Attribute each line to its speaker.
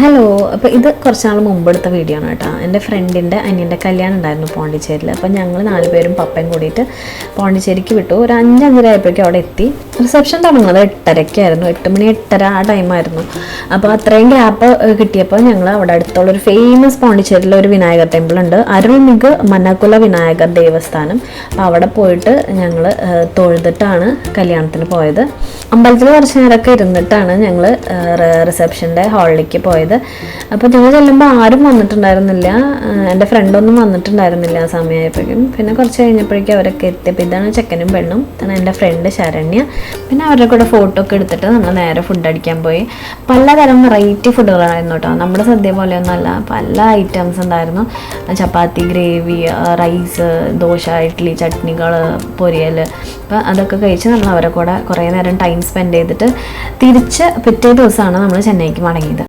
Speaker 1: Hello. അപ്പോൾ ഇത് കുറച്ച് നാൾ മുമ്പ് എടുത്ത വീഡിയോ ആണ് കേട്ടോ. എൻ്റെ ഫ്രണ്ടിൻ്റെ അനിയൻ്റെ കല്യാണം ഉണ്ടായിരുന്നു പോണ്ടിച്ചേരിയിൽ. അപ്പോൾ ഞങ്ങൾ 4 പേരും പപ്പയും കൂടിയിട്ട് പോണ്ടിച്ചേരിക്ക് വിട്ടു. ഒരു 5-5:30 ആയപ്പോഴേക്കും അവിടെ എത്തി. റിസപ്ഷൻ തുടങ്ങുന്നത് 8:30-ക്കായിരുന്നു. 8 മണി 8:30 ആ ടൈമായിരുന്നു. അപ്പോൾ അത്രയും ഗ്യാപ്പ് കിട്ടിയപ്പോൾ ഞങ്ങൾ അവിടെ അടുത്തുള്ളൊരു ഫേമസ് പോണ്ടിച്ചേരിയിലെ ഒരു വിനായകർ ടെമ്പിൾ ഉണ്ട്, അരുൾമിഗ് മനകുല വിനായകർ ദേവസ്ഥാനം. അപ്പോൾ അവിടെ പോയിട്ട് ഞങ്ങൾ തൊഴുതിട്ടാണ് കല്യാണത്തിന് പോയത്. അമ്പലത്തിൽ കുറച്ച് നേരമൊക്കെ ഇരുന്നിട്ടാണ് ഞങ്ങൾ റിസപ്ഷൻ്റെ ഹാളിലേക്ക് പോയത്. അപ്പോൾ ഞങ്ങൾ ചെല്ലുമ്പോൾ ആരും വന്നിട്ടുണ്ടായിരുന്നില്ല. എൻ്റെ ഫ്രണ്ടൊന്നും വന്നിട്ടുണ്ടായിരുന്നില്ല ആ സമയമായപ്പോഴേക്കും. പിന്നെ കുറച്ച് കഴിഞ്ഞപ്പോഴേക്കും അവരൊക്കെ എത്തിയപ്പോൾ ഇതാണ് ചെക്കനും പെണ്ണും, ഇതാണ് എൻ്റെ ഫ്രണ്ട് ശരണ്യ. പിന്നെ അവരുടെ കൂടെ ഫോട്ടോ ഒക്കെ എടുത്തിട്ട് നമ്മൾ നേരെ ഫുഡ് അടിക്കാൻ പോയി. പലതരം വെറൈറ്റി ഫുഡുകളായിരുന്നു കേട്ടോ. നമ്മുടെ സദ്യ പോലെയൊന്നുമല്ല, പല ഐറ്റംസ് ഉണ്ടായിരുന്നു. ചപ്പാത്തി, ഗ്രേവി, റൈസ്, ദോശ, ഇഡ്ഡലി, ചട്നികൾ, പൊരിയൽ. അപ്പോൾ അതൊക്കെ കഴിച്ച് നമ്മൾ അവരെ കൂടെ കുറേ നേരം ടൈം സ്പെൻഡ് ചെയ്തിട്ട് തിരിച്ച് പിറ്റേ ദിവസമാണ് നമ്മൾ ചെന്നൈക്ക് മടങ്ങിയത്.